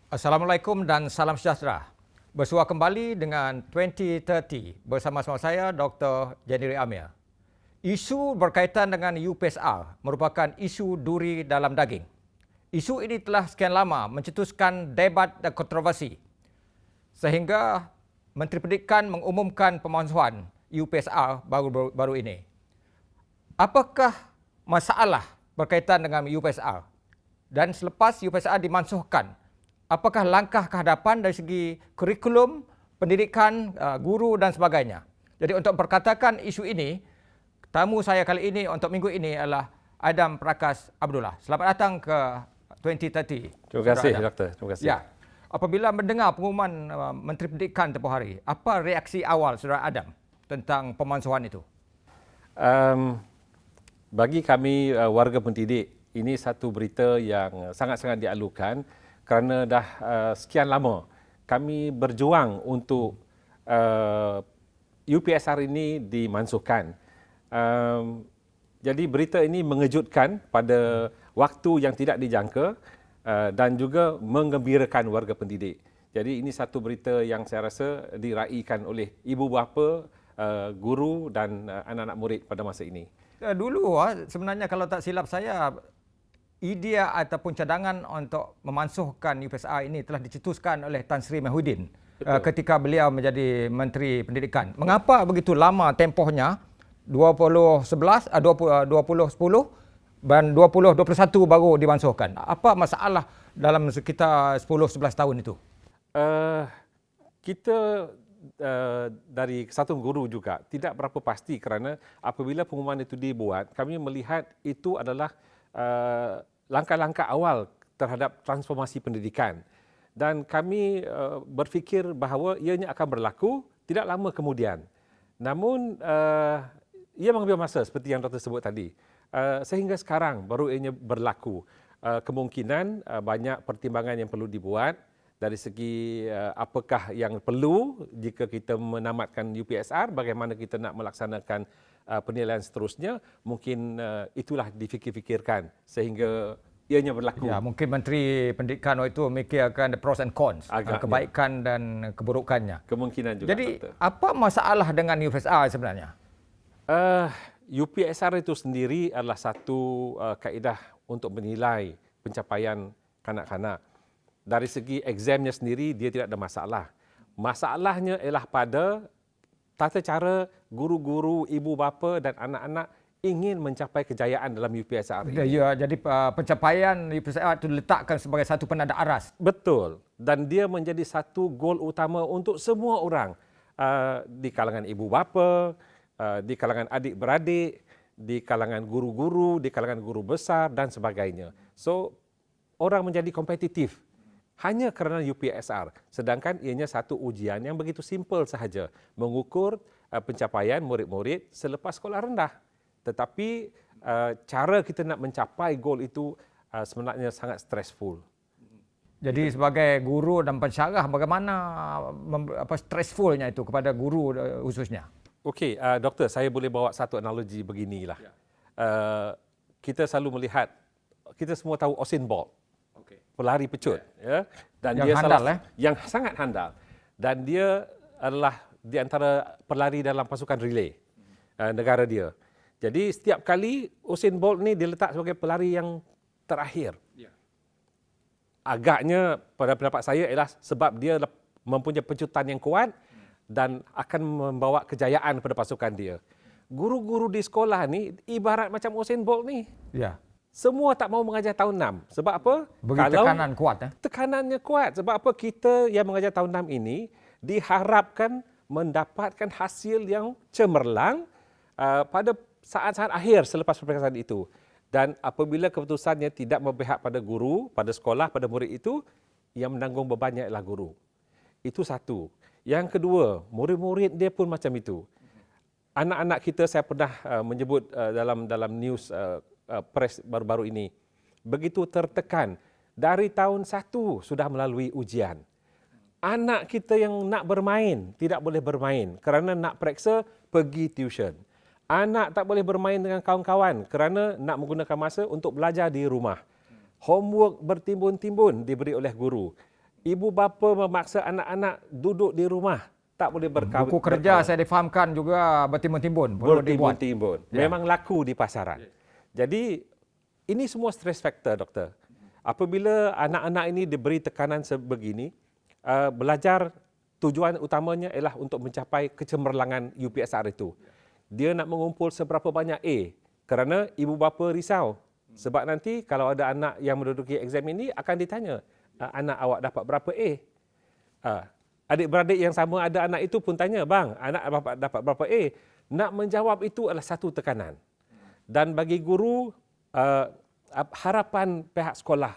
Assalamualaikum dan salam sejahtera. Bersua kembali dengan 2030 bersama-sama saya Dr. Jenny Amir. Isu berkaitan dengan UPSR merupakan isu duri dalam daging. Isu ini telah sekian lama mencetuskan debat dan kontroversi sehingga Menteri Pendidikan mengumumkan pemohon UPSR baru ini. Apakah masalah berkaitan dengan UPSR? Dan selepas UPSR dimansuhkan, apakah langkah ke hadapan dari segi kurikulum, pendidikan, guru dan sebagainya? Jadi untuk berkatakan isu ini, tamu saya kali ini untuk minggu ini adalah Adam Prakas Abdullah. Selamat datang ke 2030. Terima kasih, Doktor. Terima kasih. Ya. Apabila mendengar pengumuman Menteri Pendidikan tempoh hari, apa reaksi awal Saudara Adam tentang pemansuhan itu? Bagi kami warga pendidik, ini satu berita yang sangat-sangat dialukan kerana dah sekian lama kami berjuang untuk UPSR ini dimansuhkan. Jadi berita ini mengejutkan pada waktu yang tidak dijangka dan juga menggembirakan warga pendidik. Jadi ini satu berita yang saya rasa diraikan oleh ibu bapa, guru dan anak-anak murid pada masa ini. Dulu sebenarnya kalau tak silap saya, idea ataupun cadangan untuk memansuhkan UPSR ini telah dicetuskan oleh Tan Sri Mahyudin ketika beliau menjadi Menteri Pendidikan. Mengapa begitu lama tempohnya, 2010 dan 2021 baru dimansuhkan? Apa masalah dalam sekitar 10-11 tahun itu? Kita dari Kesatuan Guru juga tidak berapa pasti kerana apabila pengumuman itu dibuat, kami melihat itu adalah langkah-langkah awal terhadap transformasi pendidikan. Dan kami berfikir bahawa ianya akan berlaku tidak lama kemudian. Namun ia mengambil masa seperti yang Doktor sebut tadi. Sehingga sekarang baru ianya berlaku. Kemungkinan banyak pertimbangan yang perlu dibuat dari segi apakah yang perlu jika kita menamatkan UPSR, bagaimana kita nak melaksanakan penilaian seterusnya, mungkin itulah difikir-fikirkan sehingga ianya berlaku. Ya, mungkin Menteri Pendidikan itu memikirkan the pros and cons, kebaikan dan keburukannya. Kemungkinan juga. Jadi, Doktor, apa masalah dengan UPSR sebenarnya? UPSR itu sendiri adalah satu kaedah untuk menilai pencapaian kanak-kanak. Dari segi examnya sendiri, dia tidak ada masalah. Masalahnya ialah pada tata cara guru-guru, ibu bapa dan anak-anak ingin mencapai kejayaan dalam UPSR ini. Ya, jadi pencapaian UPSR itu diletakkan sebagai satu penanda aras. Betul. Dan dia menjadi satu gol utama untuk semua orang. Di kalangan ibu bapa, di kalangan adik-beradik, di kalangan guru-guru, di kalangan guru besar dan sebagainya. So, orang menjadi kompetitif hanya kerana UPSR. Sedangkan ianya satu ujian yang begitu simple sahaja, mengukur pencapaian murid-murid selepas sekolah rendah. Tetapi cara kita nak mencapai gol itu sebenarnya sangat stressful. Jadi sebagai guru dan pensyarah, bagaimana stressfulnya itu kepada guru khususnya? Okey, Doktor, saya boleh bawa satu analogi beginilah. Kita selalu melihat, kita semua tahu Usain Bolt, pelari pecut, ya. Dan yang dia handal, yang sangat handal. Dan dia adalah di antara pelari dalam pasukan relay negara dia. Jadi setiap kali Usain Bolt ni diletak sebagai pelari yang terakhir. Agaknya pada pendapat saya ialah sebab dia mempunyai pecutan yang kuat dan akan membawa kejayaan pada pasukan dia. Guru-guru di sekolah ni ibarat macam Usain Bolt ni. Ya. Semua tak mau mengajar tahun 6. Sebab apa? Begitu tekanan kuat. Tekanannya kuat. Sebab apa? Kita yang mengajar tahun 6 ini diharapkan mendapatkan hasil yang cemerlang pada saat-saat akhir selepas peperiksaan itu. Dan apabila keputusannya tidak memihak pada guru, pada sekolah, pada murid itu, yang menanggung bebannya ialah guru. Itu satu. Yang kedua, murid-murid dia pun macam itu. Anak-anak kita, saya pernah menyebut dalam news press baru-baru ini, begitu tertekan. Dari tahun 1 sudah melalui ujian. Anak kita yang nak bermain, tidak boleh bermain kerana nak periksa, pergi tuition. Anak tak boleh bermain dengan kawan-kawan kerana nak menggunakan masa untuk belajar di rumah. Homework bertimbun-timbun diberi oleh guru. ibu bapa memaksa anak-anak duduk di rumah, tak boleh berkahwin. Buku kerja saya difahamkan juga bertimbun-timbun, perlu dibuat. Bertimbun-timbun. Ya. Memang laku di pasaran. Jadi ini semua stress factor, doktor. Apabila anak-anak ini diberi tekanan sebegini, belajar tujuan utamanya ialah untuk mencapai kecemerlangan UPSR itu. Dia nak mengumpul seberapa banyak A kerana ibu bapa risau. Sebab nanti kalau ada anak yang menduduki exam ini akan ditanya, anak awak dapat berapa A? Adik-beradik yang sama ada anak itu pun tanya, bang, anak dapat berapa A? Nak menjawab itu adalah satu tekanan. Dan bagi guru, harapan pihak sekolah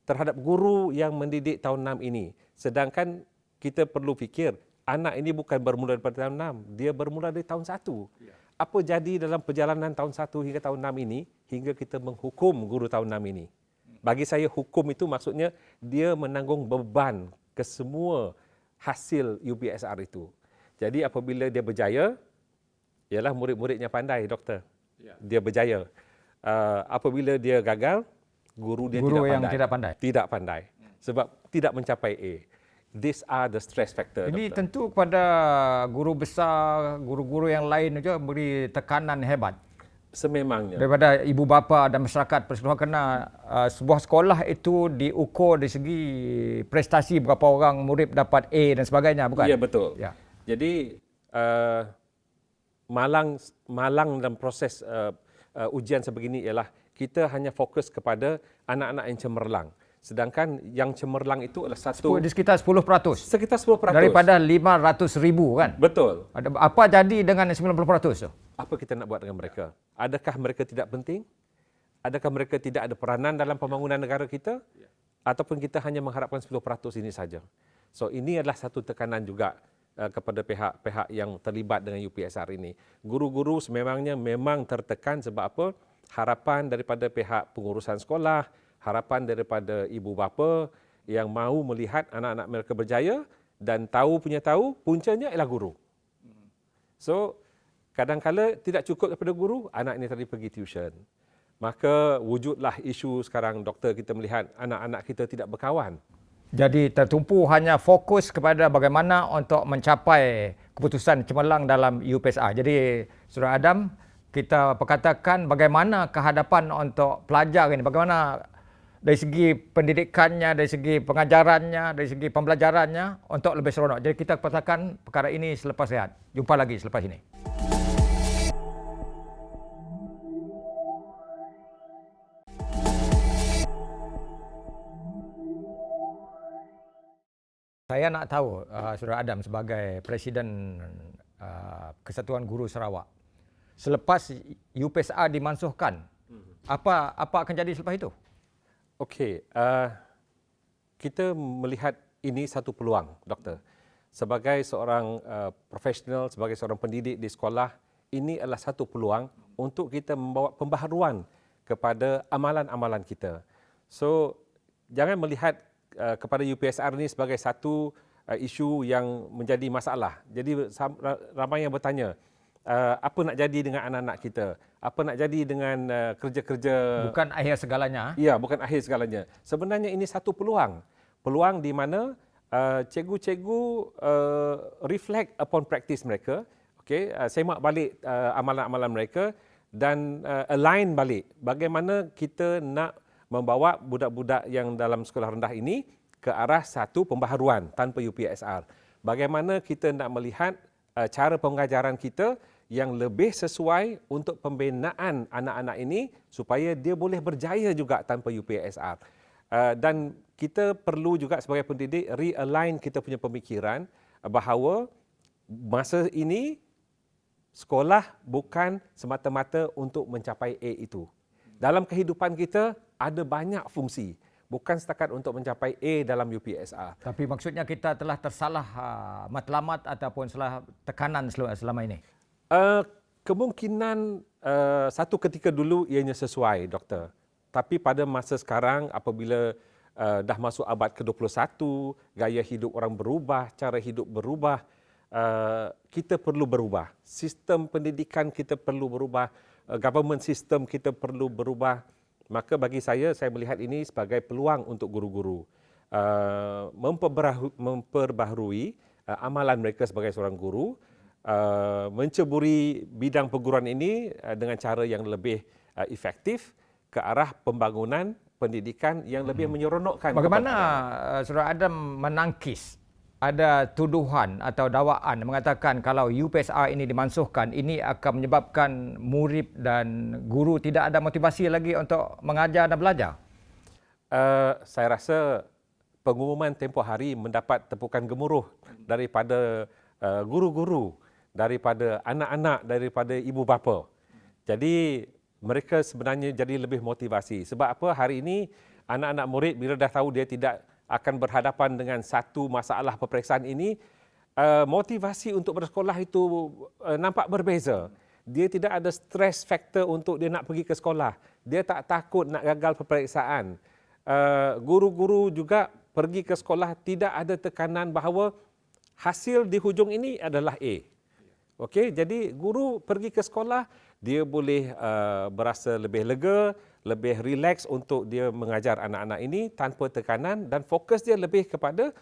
terhadap guru yang mendidik tahun 6 ini. Sedangkan kita perlu fikir, anak ini bukan bermula daripada tahun 6, dia bermula dari tahun 1. Apa jadi dalam perjalanan tahun 1 hingga tahun 6 ini, hingga kita menghukum guru tahun 6 ini? Bagi saya, hukum itu maksudnya dia menanggung beban ke semua hasil UPSR itu. Jadi apabila dia berjaya, ialah murid-muridnya pandai, doktor. Dia berjaya. Apabila dia gagal, guru dia tidak pandai. Tidak pandai. Sebab tidak mencapai A. These are the stress factor. Ini doktor. tentu kepada guru besar, guru-guru yang lain juga beri tekanan hebat. Sememangnya. Daripada ibu bapa dan masyarakat perseluruhan, kerana sebuah sekolah itu diukur dari segi prestasi, berapa orang murid dapat A dan sebagainya, bukan? Ya, betul. Ya. Jadi malang dalam proses ujian sebegini ialah kita hanya fokus kepada anak-anak yang cemerlang. Sedangkan yang cemerlang itu adalah Di sekitar 10%. sekitar 10%. Daripada 500,000 kan? Betul. Apa jadi dengan 90% tu? Apa kita nak buat dengan mereka? Adakah mereka tidak penting? Adakah mereka tidak ada peranan dalam pembangunan negara kita? Ataupun kita hanya mengharapkan 10% ini saja? So ini adalah satu tekanan juga kepada pihak-pihak yang terlibat dengan UPSR ini. Guru-guru sememangnya memang tertekan sebab apa? Harapan daripada pihak pengurusan sekolah, harapan daripada ibu bapa yang mahu melihat anak-anak mereka berjaya dan tahu puncanya ialah guru. So, kadang-kala tidak cukup daripada guru, anak ini tadi pergi tuition. Maka wujudlah isu sekarang, doktor, kita melihat anak-anak kita tidak berkawan. Jadi tertumpu hanya fokus kepada bagaimana untuk mencapai keputusan cemerlang dalam UPSR. Jadi Saudara Adam, kita perkatakan bagaimana kehadapan untuk pelajar ini, bagaimana dari segi pendidikannya, dari segi pengajarannya, dari segi pembelajarannya untuk lebih seronok. Jadi kita katakan perkara ini selepas rehat. Jumpa lagi selepas ini. Saya nak tahu, Saudara Adam sebagai Presiden Kesatuan Guru Sarawak, selepas UPSR dimansuhkan, apa akan jadi selepas itu? Okey, kita melihat ini satu peluang, doktor. Sebagai seorang profesional, sebagai seorang pendidik di sekolah, ini adalah satu peluang untuk kita membawa pembaharuan kepada amalan-amalan kita. So, jangan melihat kepada UPSR ini sebagai satu isu yang menjadi masalah. Jadi ramai yang bertanya, apa nak jadi dengan anak-anak kita? Apa nak jadi dengan kerja-kerja? Bukan akhir segalanya. Ya, bukan akhir segalanya. Sebenarnya ini satu peluang. Peluang di mana cikgu-cikgu reflect upon practice mereka, semak balik amalan-amalan mereka dan align balik bagaimana kita nak membawa budak-budak yang dalam sekolah rendah ini ke arah satu pembaharuan tanpa UPSR. Bagaimana kita nak melihat cara pengajaran kita yang lebih sesuai untuk pembinaan anak-anak ini supaya dia boleh berjaya juga tanpa UPSR. Dan kita perlu juga sebagai pendidik realign kita punya pemikiran bahawa masa ini sekolah bukan semata-mata untuk mencapai A itu. Dalam kehidupan kita ada banyak fungsi, bukan setakat untuk mencapai A dalam UPSR. Tapi maksudnya kita telah tersalah matlamat ataupun salah tekanan selama ini? Kemungkinan satu ketika dulu ianya sesuai, doktor. Tapi pada masa sekarang apabila dah masuk abad ke-21, gaya hidup orang berubah, cara hidup berubah, kita perlu berubah. Sistem pendidikan kita perlu berubah, government system kita perlu berubah. Maka bagi saya melihat ini sebagai peluang untuk guru-guru. memperbaharui amalan mereka sebagai seorang guru, menceburi bidang perguruan ini dengan cara yang lebih efektif ke arah pembangunan pendidikan yang lebih menyeronokkan. Bagaimana Saudara Adam menangkis ada tuduhan atau dakwaan mengatakan kalau UPSR ini dimansuhkan, ini akan menyebabkan murid dan guru tidak ada motivasi lagi untuk mengajar dan belajar? Saya rasa pengumuman tempoh hari mendapat tepukan gemuruh daripada guru-guru, daripada anak-anak, daripada ibu bapa. Jadi mereka sebenarnya jadi lebih motivasi. Sebab apa? Hari ini anak-anak murid bila dah tahu dia tidak akan berhadapan dengan satu masalah peperiksaan ini, motivasi untuk bersekolah itu nampak berbeza. Dia tidak ada stress factor untuk dia nak pergi ke sekolah. Dia tak takut nak gagal peperiksaan. Guru-guru juga pergi ke sekolah tidak ada tekanan bahawa hasil di hujung ini adalah A. Okey, jadi guru pergi ke sekolah, dia boleh berasa lebih lega, lebih rileks untuk dia mengajar anak-anak ini tanpa tekanan, dan fokus dia lebih kepada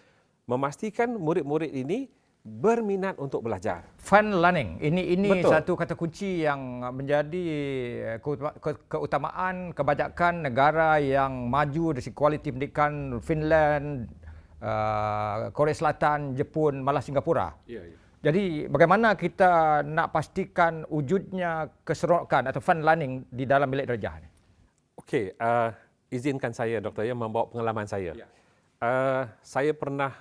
memastikan murid-murid ini berminat untuk belajar. Fun learning. Ini Betul. satu kata kunci yang menjadi keutamaan kebajakan negara yang maju dari segi kualiti pendidikan, Finland, Korea Selatan, Jepun, malah Singapura. Ya, ya. Jadi bagaimana kita nak pastikan wujudnya keseronokan atau fun learning di dalam bilik darjah ini? Okey, izinkan saya Doktor ya membawa pengalaman saya. Ya. Saya pernah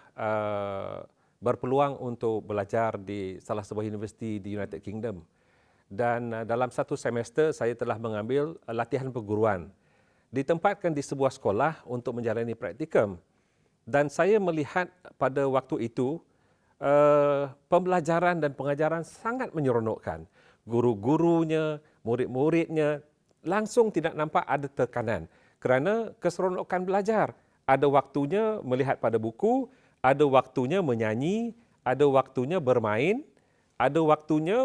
berpeluang untuk belajar di salah sebuah universiti di United Kingdom. Dan dalam satu semester saya telah mengambil latihan perguruan. Ditempatkan di sebuah sekolah untuk menjalani praktikum. Dan saya melihat pada waktu itu pembelajaran dan pengajaran sangat menyeronokkan. Guru-gurunya, murid-muridnya langsung tidak nampak ada tekanan kerana keseronokan belajar. Ada waktunya melihat pada buku, ada waktunya menyanyi, ada waktunya bermain, ada waktunya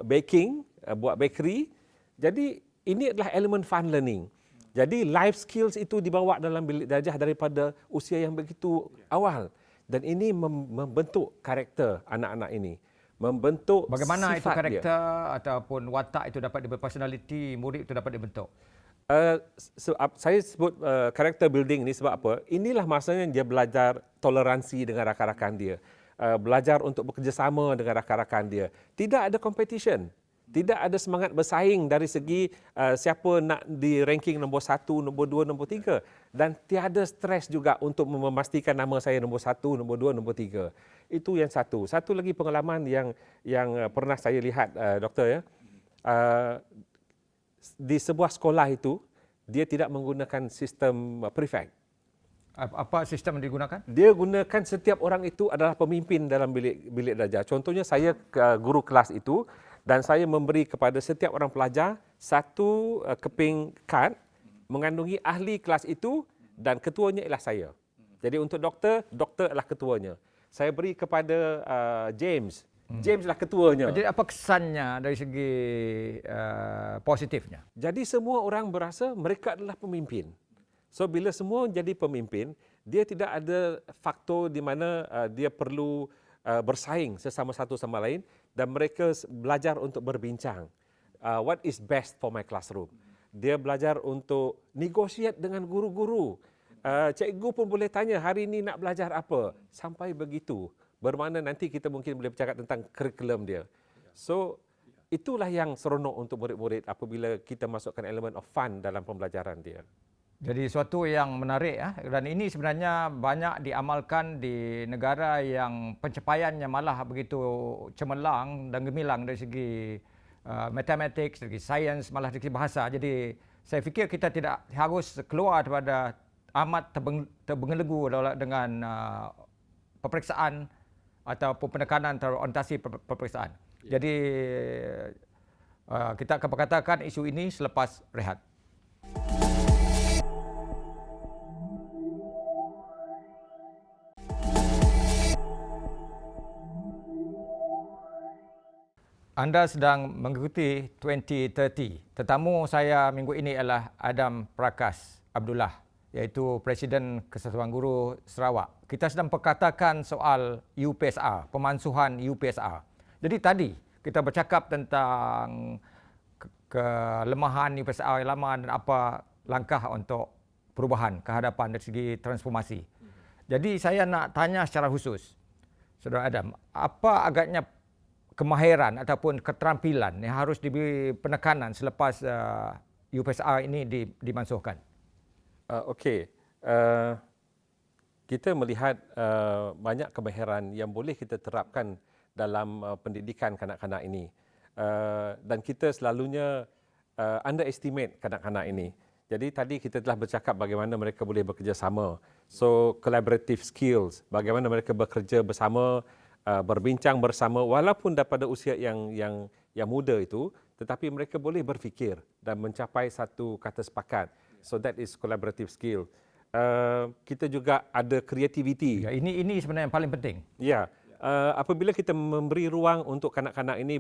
baking, buat bakery. Jadi ini adalah elemen fun learning. Jadi life skills itu dibawa dalam bilik darjah daripada usia yang begitu awal. Dan ini membentuk karakter anak-anak ini. Membentuk bagaimana sifat itu karakter dia. ataupun watak itu dapat dibentuk, personality murid itu dapat dibentuk? Saya sebut karakter building ini sebab apa? Inilah masanya dia belajar toleransi dengan rakan-rakan dia. Belajar untuk bekerjasama dengan rakan-rakan dia. Tidak ada competition. Tidak ada semangat bersaing dari segi siapa nak di ranking nombor 1, nombor 2, nombor 3. Dan tiada stres juga untuk memastikan nama saya nombor 1, nombor 2, nombor 3. Itu yang satu. Satu lagi pengalaman yang pernah saya lihat, Doktor ya. Di sebuah sekolah itu, dia tidak menggunakan sistem prefect. Apa sistem yang digunakan? Dia gunakan setiap orang itu adalah pemimpin dalam bilik darjah. Contohnya saya guru kelas itu, dan saya memberi kepada setiap orang pelajar satu keping kad mengandungi ahli kelas itu dan ketuanya ialah saya. Jadi untuk doktor adalah ketuanya. Saya beri kepada James adalah ketuanya. Jadi apa kesannya dari segi positifnya? Jadi semua orang berasa mereka adalah pemimpin. So bila semua jadi pemimpin, dia tidak ada faktor di mana dia perlu bersaing sesama satu sama lain, dan mereka belajar untuk berbincang. What is best for my classroom? Dia belajar untuk negosiate dengan guru-guru. Cikgu pun boleh tanya hari ini nak belajar apa. Sampai begitu. Bermakna nanti kita mungkin boleh bercakap tentang kurikulum dia. So itulah yang seronok untuk murid-murid apabila kita masukkan elemen of fun dalam pembelajaran dia. Jadi suatu yang menarik dan ini sebenarnya banyak diamalkan di negara yang pencapaiannya malah begitu cemerlang dan gemilang dari segi matematik, dari segi sains, malah dari segi bahasa. Jadi saya fikir kita tidak harus keluar daripada amat terbelenggu dengan peperiksaan ataupun penekanan terhadap orientasi peperiksaan. Jadi kita akan berkatakan isu ini selepas rehat. Anda sedang mengikuti 2030. Tetamu saya minggu ini adalah Adam Prakas Abdullah iaitu Presiden Kesatuan Guru Sarawak. Kita sedang perkatakan soal UPSR, pemansuhan UPSR. Jadi tadi kita bercakap tentang kelemahan UPSR yang lama dan apa langkah untuk perubahan kehadapan dari segi transformasi. Jadi saya nak tanya secara khusus, Saudara Adam, apa agaknya kemahiran ataupun keterampilan yang harus diberi penekanan selepas UPSR ini dimansuhkan? Okey, kita melihat banyak kemahiran yang boleh kita terapkan dalam pendidikan kanak-kanak ini. Dan kita selalunya underestimate kanak-kanak ini. Jadi tadi kita telah bercakap bagaimana mereka boleh bekerjasama. So collaborative skills, bagaimana mereka bekerja bersama, berbincang bersama walaupun daripada usia yang muda itu, tetapi mereka boleh berfikir dan mencapai satu kata sepakat. So that is collaborative skill. Kita juga ada creativity. Ya, ini sebenarnya yang paling penting. Ya, apabila kita memberi ruang untuk kanak-kanak ini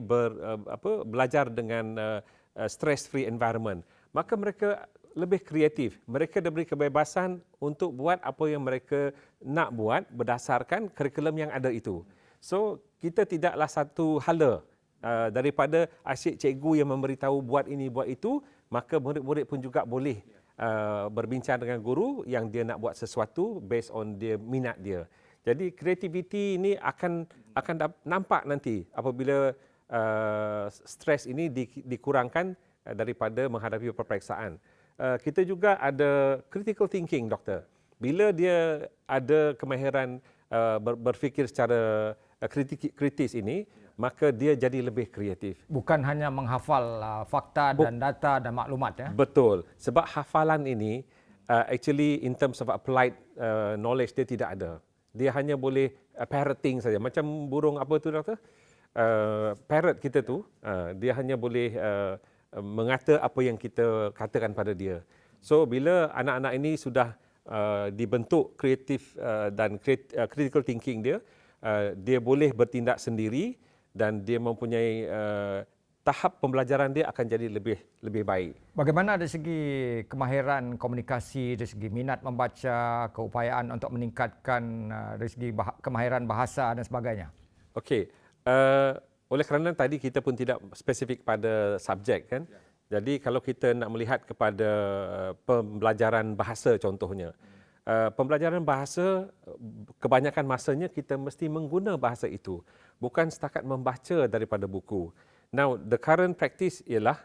belajar dengan stress-free environment, maka mereka lebih kreatif. Mereka diberi kebebasan untuk buat apa yang mereka nak buat berdasarkan kurikulum yang ada itu. So, kita tidaklah satu hala daripada asyik cikgu yang memberitahu buat ini, buat itu, maka murid-murid pun juga boleh berbincang dengan guru yang dia nak buat sesuatu based on dia minat dia. Jadi kreativiti ini akan nampak nanti apabila stres ini dikurangkan daripada menghadapi peperiksaan. Kita juga ada critical thinking, doktor. Bila dia ada kemahiran berfikir secara kritis ini, maka dia jadi lebih kreatif. Bukan hanya menghafal fakta dan data dan maklumat ya. Betul. Sebab hafalan ini actually in terms of applied knowledge dia tidak ada. Dia hanya boleh parroting saja. Macam burung apa tu doktor? Parrot kita tu, dia hanya boleh mengata apa yang kita katakan pada dia. So bila anak-anak ini sudah dibentuk kreatif dan critical thinking dia, dia boleh bertindak sendiri dan dia mempunyai tahap pembelajaran dia akan jadi lebih baik. Bagaimana dari segi kemahiran komunikasi, dari segi minat membaca, keupayaan untuk meningkatkan dari segi kemahiran bahasa dan sebagainya? Okey, oleh kerana tadi kita pun tidak spesifik pada subjek kan. Jadi kalau kita nak melihat kepada pembelajaran bahasa contohnya, pembelajaran bahasa kebanyakan masanya kita mesti mengguna bahasa itu, bukan setakat membaca daripada buku. Now the current practice ialah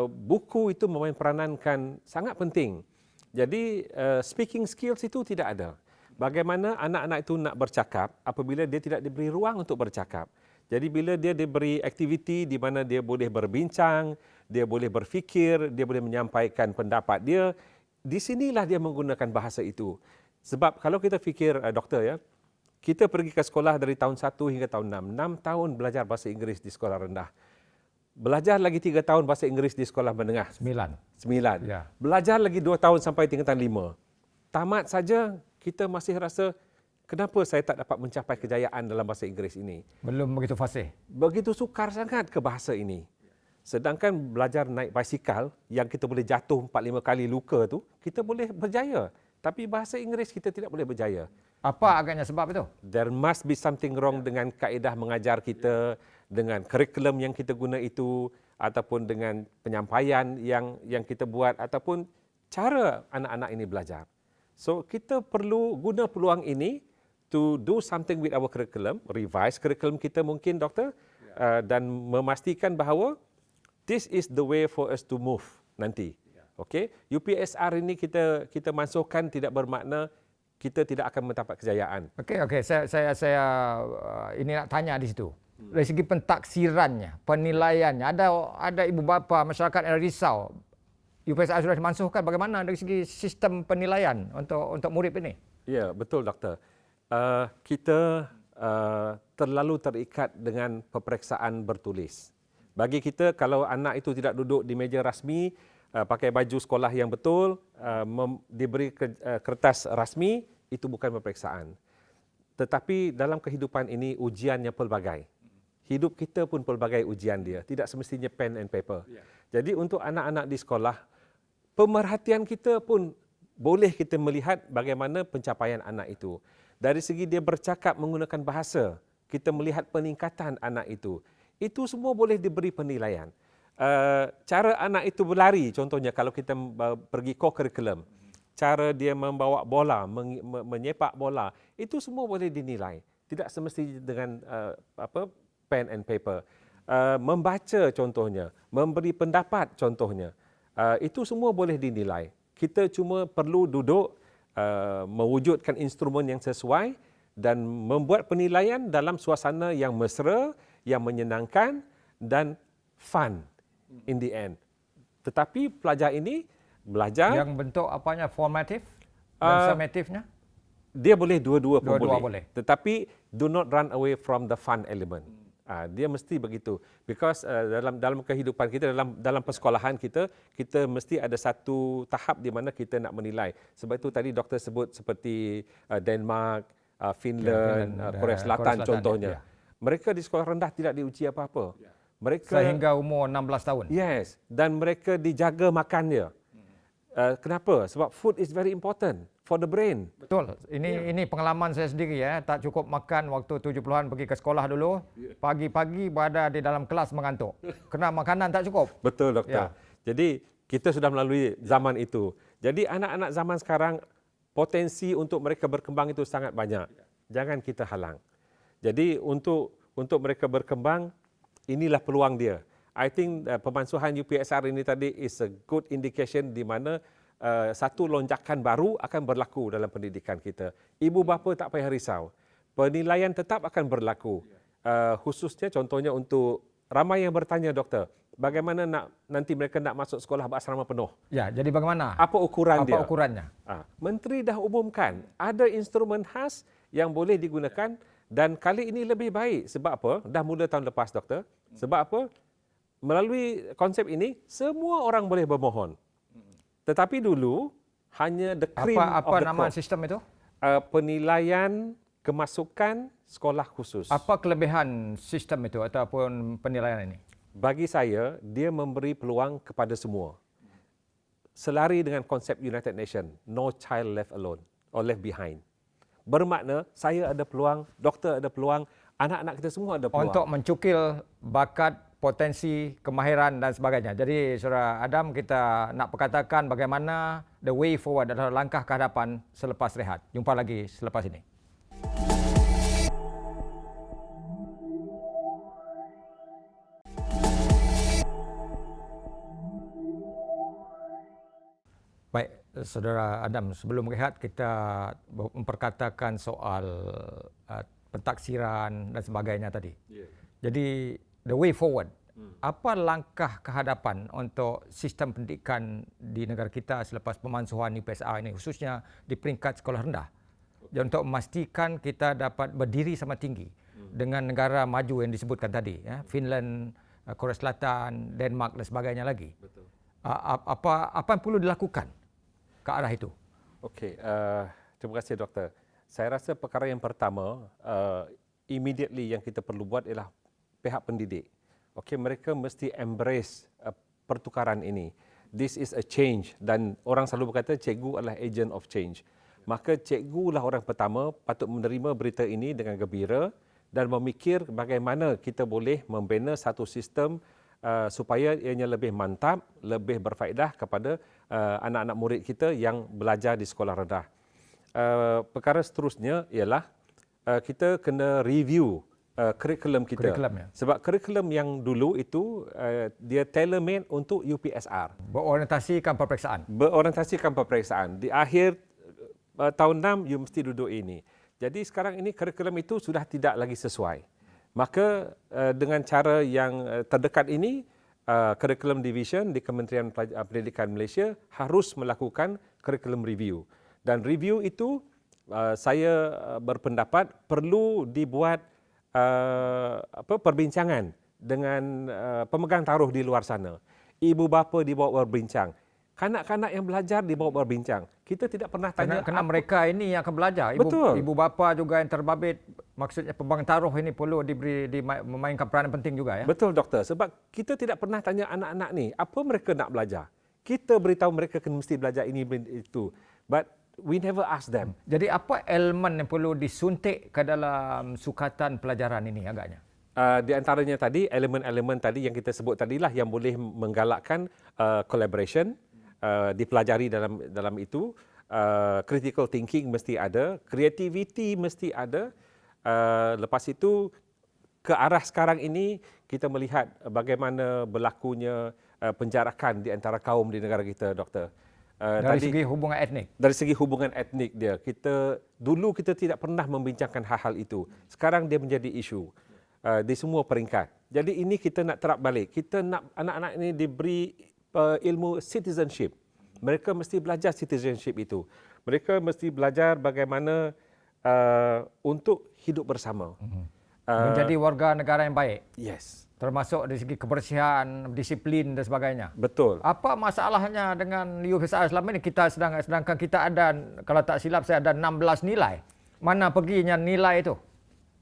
buku itu memain peranankan sangat penting. Jadi speaking skills itu tidak ada. Bagaimana anak-anak itu nak bercakap apabila dia tidak diberi ruang untuk bercakap. Jadi bila dia diberi aktiviti di mana dia boleh berbincang, dia boleh berfikir, dia boleh menyampaikan pendapat dia, di sinilah dia menggunakan bahasa itu. Sebab kalau kita fikir, doktor ya, kita pergi ke sekolah dari tahun 1 hingga tahun 6. 6 tahun belajar bahasa Inggeris di sekolah rendah. Belajar lagi 3 tahun bahasa Inggeris di sekolah menengah. 9. Ya. Belajar lagi 2 tahun sampai tingkatan 5. Tamat saja, kita masih rasa, kenapa saya tak dapat mencapai kejayaan dalam bahasa Inggeris ini? Belum begitu fasih. Begitu sukar sangat ke bahasa ini. Sedangkan belajar naik basikal yang kita boleh jatuh 4-5 kali luka tu, kita boleh berjaya. Tapi bahasa Inggeris kita tidak boleh berjaya. Apa agaknya sebab itu? There must be something wrong dengan kaedah mengajar kita, dengan kurikulum yang kita guna itu, ataupun dengan penyampaian yang kita buat, ataupun cara anak-anak ini belajar. So kita perlu guna peluang ini to do something with our curriculum, revise kurikulum kita mungkin doktor, dan memastikan bahawa this is the way for us to move nanti. Okey, UPSR ini kita masukkan tidak bermakna kita tidak akan mendapat kejayaan. Okey, saya ini nak tanya di situ. Dari segi pentaksirannya, penilaiannya, ada ibu bapa masyarakat yang risau. UPSR sudah dimansuhkan, bagaimana dari segi sistem penilaian untuk murid ini? Ya, betul doktor. Kita terlalu terikat dengan peperiksaan bertulis. Bagi kita, kalau anak itu tidak duduk di meja rasmi, pakai baju sekolah yang betul, diberi kertas rasmi, itu bukan peperiksaan. Tetapi dalam kehidupan ini, ujiannya pelbagai. Hidup kita pun pelbagai ujian dia. Tidak semestinya pen and paper. Jadi untuk anak-anak di sekolah, pemerhatian kita pun boleh kita melihat bagaimana pencapaian anak itu. Dari segi dia bercakap menggunakan bahasa, kita melihat peningkatan anak itu. Itu semua boleh diberi penilaian. Cara anak itu berlari, contohnya kalau kita pergi co-curriculum, cara dia membawa bola, menyepak bola, itu semua boleh dinilai. Tidak semestinya dengan pen and paper. Membaca contohnya, memberi pendapat contohnya, itu semua boleh dinilai. Kita cuma perlu duduk, mewujudkan instrumen yang sesuai dan membuat penilaian dalam suasana yang mesra, yang menyenangkan dan fun in the end. Tetapi pelajar ini belajar Yang bentuk apanya formatif dan summatifnya? dia boleh dua-dua pun Dua-dua boleh. boleh. Tetapi do not run away from the fun element. Dia mesti begitu. Because dalam kehidupan kita, dalam persekolahan kita mesti ada satu tahap di mana kita nak menilai. Sebab itu tadi doktor sebut seperti Denmark, Finland, Korea Selatan contohnya. Ya. Mereka di sekolah rendah tidak diuji apa-apa. Mereka Sehingga umur 16 tahun. Yes, dan mereka dijaga makan dia. Kenapa? Sebab food is very important for the brain. Betul. Ini pengalaman saya sendiri ya. Tak cukup makan waktu 70-an pergi ke sekolah dulu. Pagi-pagi berada di dalam kelas mengantuk. Kena makanan tak cukup. Betul, doktor. Jadi kita sudah melalui zaman itu. Jadi anak-anak zaman sekarang potensi untuk mereka berkembang itu sangat banyak. Jangan kita halang. Jadi untuk mereka berkembang, inilah peluang dia. I think pemansuhan UPSR ini tadi is a good indication di mana satu lonjakan baru akan berlaku dalam pendidikan kita. Ibu bapa tak payah risau. Penilaian tetap akan berlaku. Khususnya contohnya untuk ramai yang bertanya, doktor, bagaimana nanti mereka nak masuk sekolah berasrama penuh? Ya, jadi bagaimana? Apa ukuran dia? Apa ukurannya? Menteri dah umumkan ada instrumen khas yang boleh digunakan dan kali ini lebih baik. Sebab apa? Dah mula tahun lepas, doktor. Sebab apa? Melalui konsep ini, semua orang boleh bermohon. Tetapi dulu, hanya the cream of Apa the nama crop. sistem itu? Penilaian kemasukan sekolah khusus. Apa kelebihan sistem itu ataupun penilaian ini? Bagi saya, dia memberi peluang kepada semua. Selari dengan konsep United Nations, no child left alone or left behind. Bermakna saya ada peluang, doktor ada peluang, anak-anak kita semua ada peluang. Untuk mencukil bakat, potensi, kemahiran dan sebagainya. Jadi Saudara Adam, kita nak perkatakan bagaimana the way forward adalah langkah ke hadapan selepas rehat. Jumpa lagi selepas ini. Baik, Saudara Adam, sebelum rehat kita memperkatakan soal pentaksiran dan sebagainya tadi. Jadi the way forward, apa langkah ke hadapan untuk sistem pendidikan di negara kita selepas pemansuhan UPSR ini, khususnya di peringkat sekolah rendah, dan untuk memastikan kita dapat berdiri sama tinggi dengan negara maju yang disebutkan tadi, ya, Finland, Korea Selatan, Denmark dan sebagainya lagi. Betul. Apa yang perlu dilakukan ke arah itu? Okey, terima kasih doktor. Saya rasa perkara yang pertama, immediately yang kita perlu buat ialah pihak pendidik. Okey, mereka mesti embrace pertukaran ini. This is a change dan orang selalu berkata cikgu adalah agent of change. Maka cikgu lah orang pertama patut menerima berita ini dengan gembira dan memikir bagaimana kita boleh membina satu sistem supaya ianya lebih mantap, lebih berfaedah kepada anak-anak murid kita yang belajar di sekolah rendah. Perkara seterusnya ialah kita kena review kurikulum kita. Kurikulum, ya. Sebab kurikulum yang dulu itu dia tailor-made untuk UPSR. Berorientasikan peperiksaan. Berorientasikan peperiksaan. Di akhir tahun 6, you mesti duduk ini. Jadi sekarang ini kurikulum itu sudah tidak lagi sesuai. Maka dengan cara yang terdekat ini, Curriculum Division di Kementerian Pendidikan Malaysia harus melakukan curriculum review. Dan review itu saya berpendapat perlu dibuat perbincangan dengan pemegang taruh di luar sana. Ibu bapa dibawa berbincang. Kanak-kanak yang belajar dibawa berbincang. Kita tidak pernah tanya. Kerana mereka ini yang akan belajar. Betul. Ibu bapa juga yang terbabit. Maksudnya pemegang taruh ini perlu memainkan peranan penting juga, ya. Betul doktor. Sebab kita tidak pernah tanya anak-anak ni apa mereka nak belajar. Kita beritahu mereka kena mesti belajar ini itu. But we never ask them. Jadi apa elemen yang perlu disuntik ke dalam sukatan pelajaran ini agaknya? Di antaranya tadi, elemen-elemen tadi yang kita sebut tadilah yang boleh menggalakkan collaboration, dipelajari dalam itu. Critical thinking mesti ada, creativity mesti ada. Lepas itu, ke arah sekarang ini, kita melihat bagaimana berlakunya penjarakan di antara kaum di negara kita, Doktor. Dari segi hubungan etnik. Dari segi hubungan etnik dia, dulu kita tidak pernah membincangkan hal-hal itu. Sekarang dia menjadi isu di semua peringkat. Jadi ini kita nak terap balik. Kita nak anak-anak ini diberi ilmu citizenship. Mereka mesti belajar citizenship itu. Mereka mesti belajar bagaimana untuk hidup bersama. Menjadi warga negara yang baik. Yes. Termasuk dari segi kebersihan, disiplin dan sebagainya. Betul. Apa masalahnya dengan UPSR selama ini? Sedangkan kita ada, kalau tak silap saya ada 16 nilai. Mana perginya nilai itu?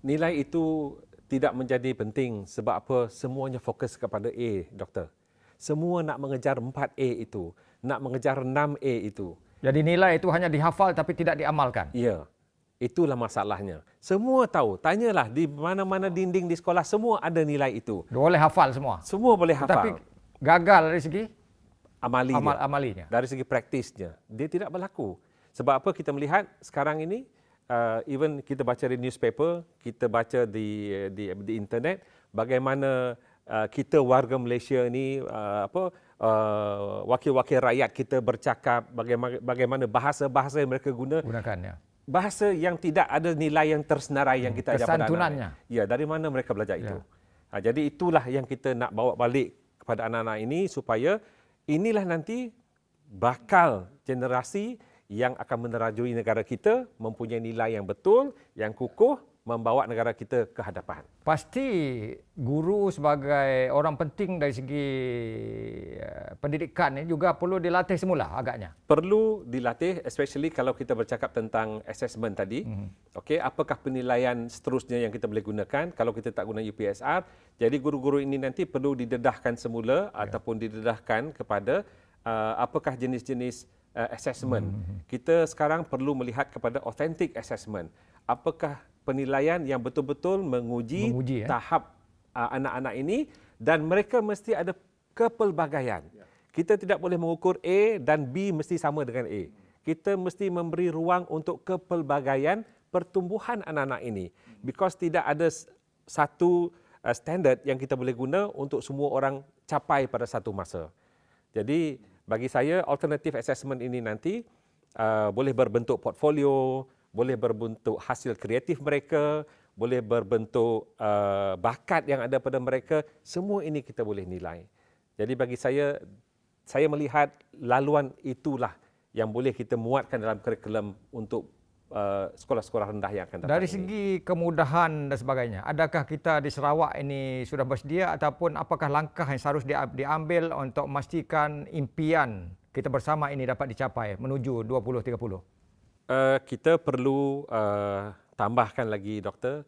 Nilai itu tidak menjadi penting sebab apa? Semuanya fokus kepada A, Doktor. Semua nak mengejar 4A itu, nak mengejar 6A itu. Jadi nilai itu hanya dihafal tapi tidak diamalkan. Ya. Itulah masalahnya. Semua tahu, tanyalah di mana-mana dinding di sekolah, semua ada nilai itu. Boleh hafal semua. Semua boleh hafal. Tapi gagal dari segi amalinya. Dari segi praktisnya, dia tidak berlaku. Sebab apa kita melihat sekarang ini, even kita baca di newspaper, kita baca di internet, bagaimana kita warga Malaysia ini, wakil-wakil rakyat kita bercakap, bagaimana bahasa-bahasa yang mereka gunakan ya. Bahasa yang tidak ada nilai yang tersenarai yang kita ajar pada kesantunannya. anak. Ya, dari mana mereka belajar itu? Jadi itulah yang kita nak bawa balik kepada anak-anak ini supaya inilah nanti bakal generasi yang akan menerajui negara kita mempunyai nilai yang betul, yang kukuh, membawa negara kita ke hadapan. Pasti guru sebagai orang penting dari segi pendidikan ini juga perlu dilatih semula agaknya. Perlu dilatih, especially kalau kita bercakap tentang assessment tadi. Okey, apakah penilaian seterusnya yang kita boleh gunakan kalau kita tak guna UPSR? Jadi guru-guru ini nanti perlu didedahkan semula ataupun didedahkan kepada apakah jenis-jenis assessment. Kita sekarang perlu melihat kepada authentic assessment. Apakah penilaian yang betul-betul menguji tahap anak-anak ini dan mereka mesti ada kepelbagaian. Kita tidak boleh mengukur A dan B mesti sama dengan A. Kita mesti memberi ruang untuk kepelbagaian pertumbuhan anak-anak ini. Because tidak ada satu standard yang kita boleh guna untuk semua orang capai pada satu masa. Jadi bagi saya alternative assessment ini nanti boleh berbentuk portfolio, boleh berbentuk hasil kreatif mereka, boleh berbentuk bakat yang ada pada mereka. Semua ini kita boleh nilai. Jadi bagi saya melihat laluan itulah yang boleh kita muatkan dalam kurikulum untuk sekolah-sekolah rendah yang akan datang. Dari segi kemudahan dan sebagainya, adakah kita di Sarawak ini sudah bersedia ataupun apakah langkah yang seharusnya diambil untuk memastikan impian kita bersama ini dapat dicapai menuju 2030? Kita perlu tambahkan lagi, Doktor.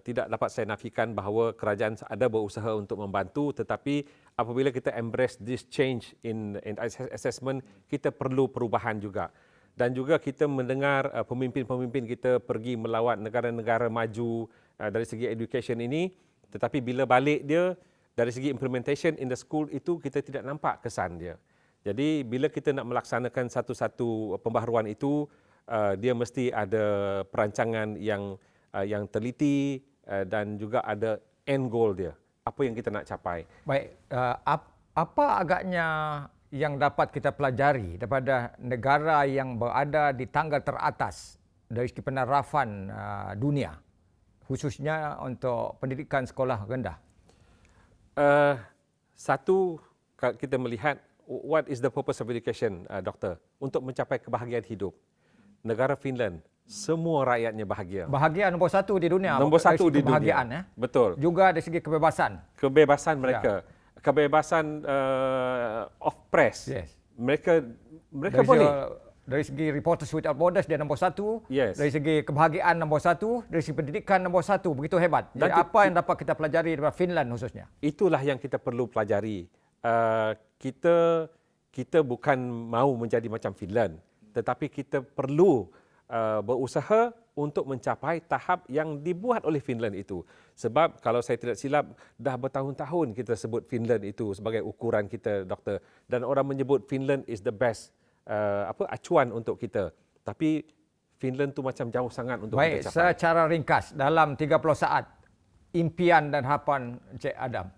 Tidak dapat saya nafikan bahawa kerajaan ada berusaha untuk membantu, tetapi apabila kita embrace this change in assessment, kita perlu perubahan juga. Dan juga kita mendengar pemimpin-pemimpin kita pergi melawat negara-negara maju dari segi education ini, tetapi bila balik dia dari segi implementation in the school itu kita tidak nampak kesan dia. Jadi bila kita nak melaksanakan satu-satu pembaharuan itu, dia mesti ada perancangan yang teliti dan juga ada end goal dia. Apa yang kita nak capai. Baik, apa agaknya yang dapat kita pelajari daripada negara yang berada di tangga teratas dari segi penarafan dunia, khususnya untuk pendidikan sekolah rendah? Satu, kita melihat what is the purpose of education, Doktor? Untuk mencapai kebahagiaan hidup. Negara Finland, semua rakyatnya bahagia. Bahagia nombor satu di dunia. Nombor satu di kebahagiaan, dunia. Betul. Juga dari segi kebebasan. Kebebasan mereka. Kebebasan of press. Yes. Mereka dari boleh. Dari segi Reporters Without Borders dia nombor satu. Yes. Dari segi kebahagiaan nombor satu. Dari segi pendidikan nombor satu. Begitu hebat. Jadi apa yang dapat kita pelajari dari Finland khususnya? Itulah yang kita perlu pelajari. Kita bukan mahu menjadi macam Finland. tetapi kita perlu berusaha untuk mencapai tahap yang dibuat oleh Finland itu. Sebab kalau saya tidak silap, dah bertahun-tahun kita sebut Finland itu sebagai ukuran kita, doktor. Dan orang menyebut Finland is the best acuan untuk kita. Tapi Finland tu macam jauh sangat untuk Baik, kita capai. secara ringkas dalam 30 saat, impian dan harapan Encik Adam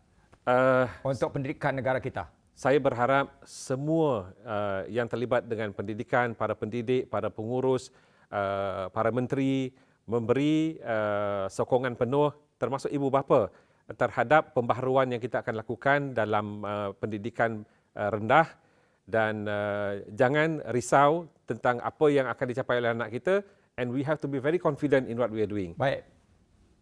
untuk pendidikan negara kita. Saya berharap semua yang terlibat dengan pendidikan, para pendidik, para pengurus, para menteri memberi sokongan penuh termasuk ibu bapa terhadap pembaharuan yang kita akan lakukan dalam pendidikan rendah dan jangan risau tentang apa yang akan dicapai oleh anak kita, and we have to be very confident in what we are doing. Baik.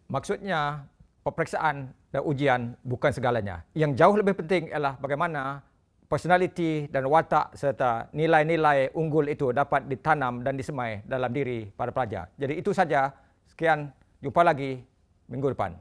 Maksudnya peperiksaan dan ujian bukan segalanya. Yang jauh lebih penting ialah bagaimana personaliti dan watak serta nilai-nilai unggul itu dapat ditanam dan disemai dalam diri para pelajar. Jadi itu saja. Sekian, jumpa lagi minggu depan.